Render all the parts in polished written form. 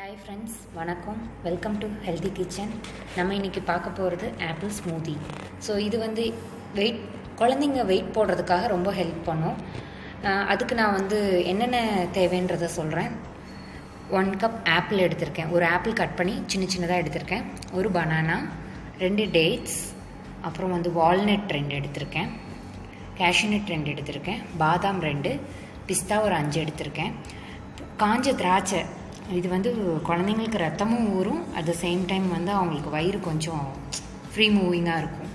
Hi friends, வணக்கம். Welcome to healthy kitchen. நம்ம இன்றைக்கி பார்க்க போகிறது ஆப்பிள் ஸ்மூதி. ஸோ இது வந்து குழந்தைங்க வெயிட் போடுறதுக்காக ரொம்ப ஹெல்ப் பண்ணும். அதுக்கு நான் வந்து என்னென்ன தேவைன்றதை சொல்கிறேன். 1 கப் ஆப்பிள் எடுத்திருக்கேன். ஒரு ஆப்பிள் கட் பண்ணி சின்ன சின்னதாக எடுத்திருக்கேன். ஒரு பனானா, 2 டேட்ஸ், அப்புறம் வந்து வால்நட் 2 எடுத்திருக்கேன், கேஷ்யூநட் 2 எடுத்திருக்கேன், பாதாம் 2, பிஸ்தா ஒரு 5 எடுத்திருக்கேன், காஞ்ச திராட்சை. இது வந்து குழந்தைங்களுக்கு ரத்தமும் ஊறும், அட் த சேம் டைம் வந்து அவங்களுக்கு வயிறு கொஞ்சம் ஃப்ரீ மூவிங்காக இருக்கும்.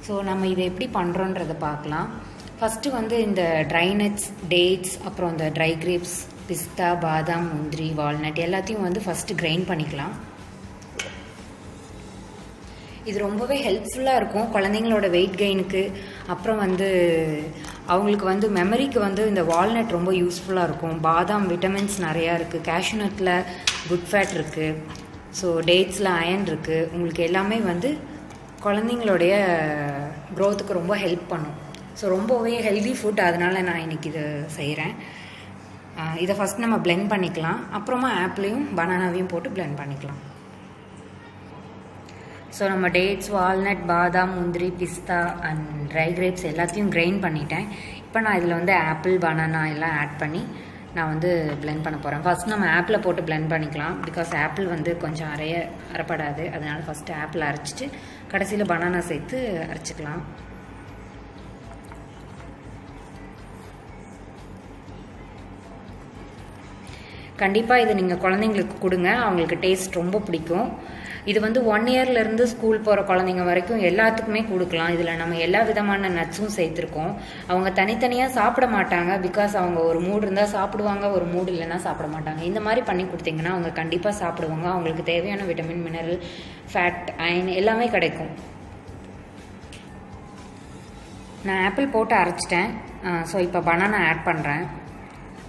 ஸோ நம்ம இதை எப்படி பண்ணுறோன்றதை பார்க்கலாம். ஃபஸ்ட்டு வந்து இந்த ட்ரை நட்ஸ், டேட்ஸ், அப்புறம் இந்த ட்ரை கிரேப்ஸ், பிஸ்தா, பாதாம், முந்திரி, வால்நட் எல்லாத்தையும் வந்து ஃபஸ்ட்டு கிரைண்ட் பண்ணிக்கலாம். இது ரொம்பவே ஹெல்ப்ஃபுல்லாக இருக்கும் குழந்தைங்களோட வெயிட் கெயினுக்கு. அப்புறம் வந்து அவங்களுக்கு வந்து மெமரிக்கு வந்து இந்த வால்நட் ரொம்ப யூஸ்ஃபுல்லாக இருக்கும். பாதாம் விட்டமின்ஸ் நிறையா இருக்குது, கேஷ்யூநட்டில் குட் ஃபேட் இருக்குது, ஸோ டேட்ஸில் அயன் இருக்குது. உங்களுக்கு எல்லாமே வந்து குழந்தைங்களுடைய க்ரோத்துக்கு ரொம்ப ஹெல்ப் பண்ணும். ஸோ ரொம்பவே ஹெல்தி ஃபுட், அதனால் நான் இன்றைக்கி இதை செய்கிறேன். இதை ஃபஸ்ட் நம்ம பிளெண்ட் பண்ணிக்கலாம். அப்புறமா ஆப்பிளையும் பனானாவையும் போட்டு பிளெண்ட் பண்ணிக்கலாம். ஸோ நம்ம டேட்ஸ், வால்நட், பாதாம், முந்திரி, பிஸ்தா அண்ட் ட்ரை கிரேப்ஸ் எல்லாத்தையும் கிரைண்ட் பண்ணிட்டேன். இப்போ நான் இதில் வந்து ஆப்பிள், பனானா எல்லாம் ஆட் பண்ணி நான் வந்து பிளெண்ட் பண்ண போகிறேன். ஃபஸ்ட் நம்ம ஆப்பிளை போட்டு பிளெண்ட் பண்ணிக்கலாம். பிகாஸ் ஆப்பிள் வந்து கொஞ்சம் அரைப்படாது. அதனால் ஃபஸ்ட்டு ஆப்பிள் அரைச்சிட்டு கடைசியில் பனானா சேர்த்து அரைச்சிக்கலாம். கண்டிப்பாக இது நீங்கள் குழந்தைங்களுக்கு கொடுங்க, அவங்களுக்கு டேஸ்ட் ரொம்ப பிடிக்கும். இது வந்து 1 இயர்லேருந்து ஸ்கூல் போகிற குழந்தைங்க வரைக்கும் எல்லாத்துக்குமே கொடுக்கலாம். இதில் நம்ம எல்லா விதமான நட்ஸும் சேர்த்துருக்கோம். அவங்க தனித்தனியாக சாப்பிட மாட்டாங்க. பிகாஸ் அவங்க ஒரு மூடு இருந்தால் சாப்பிடுவாங்க, ஒரு மூடு இல்லைன்னா சாப்பிட மாட்டாங்க. இந்த மாதிரி பண்ணி கொடுத்தீங்கன்னா அவங்க கண்டிப்பாக சாப்பிடுவாங்க. அவங்களுக்கு தேவையான விட்டமின், மினரல், ஃபேட், அயன் எல்லாமே கிடைக்கும். நான் ஆப்பிள் போட்டு அரைச்சிட்டேன். ஸோ இப்போ பனானா ஆட் பண்ணுறேன்.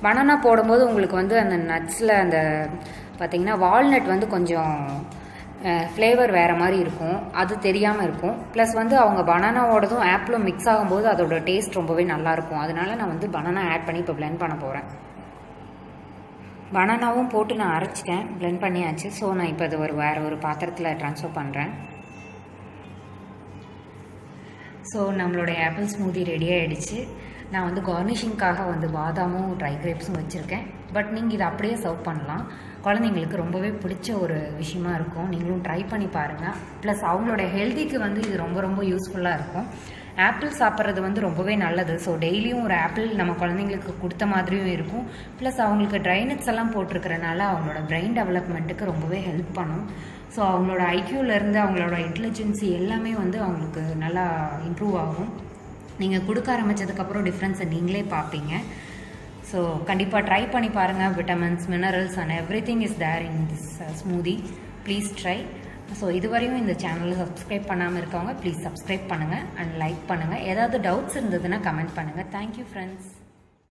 பனானா போடும்போது உங்களுக்கு வந்து அந்த நட்ஸில் அந்த பார்த்திங்கன்னா வால்நட் வந்து கொஞ்சம் ஃப்ளேவர் வேறு மாதிரி இருக்கும், அது தெரியாமல் இருக்கும். ப்ளஸ் வந்து அவங்க பனானாவோடதும் ஆப்பிளும் மிக்ஸ் ஆகும்போது அதோட டேஸ்ட் ரொம்பவே நல்லாயிருக்கும். அதனால நான் வந்து பனானா ஆட் பண்ணி இப்போ பிளெண்ட் பண்ண போகிறேன். பனானாவும் போட்டு நான் அரைச்சிட்டேன், பிளெண்ட் பண்ணியாச்சு. ஸோ நான் இப்போ அது வேறு ஒரு பாத்திரத்தில் ட்ரான்ஸ்ஃபர் பண்ணுறேன். ஸோ நம்மளுடைய ஆப்பிள் ஸ்மூதி ரெடி ஆகிடுச்சு. நான் வந்து கார்னிஷிங்காக வந்து பாதாமும் ட்ரை கிரேப்ஸும் வச்சுருக்கேன். பட் நீங்கள் இதை அப்படியே சர்வ் பண்ணலாம். குழந்தைங்களுக்கு ரொம்பவே பிடிச்ச ஒரு விஷயமா இருக்கும். நீங்களும் ட்ரை பண்ணி பாருங்கள். ப்ளஸ் அவங்களோட ஹெல்த்திக்கு வந்து இது ரொம்ப ரொம்ப யூஸ்ஃபுல்லாக இருக்கும். ஆப்பிள் சாப்பிட்றது வந்து ரொம்பவே நல்லது. ஸோ டெய்லியும் ஒரு ஆப்பிள் நம்ம குழந்தைங்களுக்கு கொடுத்த மாதிரியும் இருக்கும். ப்ளஸ் அவங்களுக்கு ட்ரை நட்ஸ் எல்லாம் போட்டிருக்கிறனால அவங்களோட பிரெயின் டெவலப்மெண்ட்டுக்கு ரொம்பவே ஹெல்ப் பண்ணும். ஸோ அவங்களோட ஐக்யூலேருந்து அவங்களோட இன்டெலிஜென்சி எல்லாமே வந்து அவங்களுக்கு நல்லா இம்ப்ரூவ் ஆகும். நீங்கள் கொடுக்க ஆரம்பித்ததுக்கப்புறம் டிஃப்ரென்ஸை நீங்களே பார்ப்பீங்க. ஸோ கண்டிப்பாக ட்ரை பண்ணி பாருங்கள். Vitamins, minerals and everything is there in this smoothie. Please try. So இதுவரையும் இந்த சேனலை சப்ஸ்கிரைப் பண்ணாமல் இருக்கவங்க ப்ளீஸ் சப்ஸ்கிரைப் பண்ணுங்கள் அண்ட் லைக் பண்ணுங்கள். ஏதாவது டவுட்ஸ் இருந்ததுன்னா கமெண்ட் பண்ணுங்கள். Thank you friends.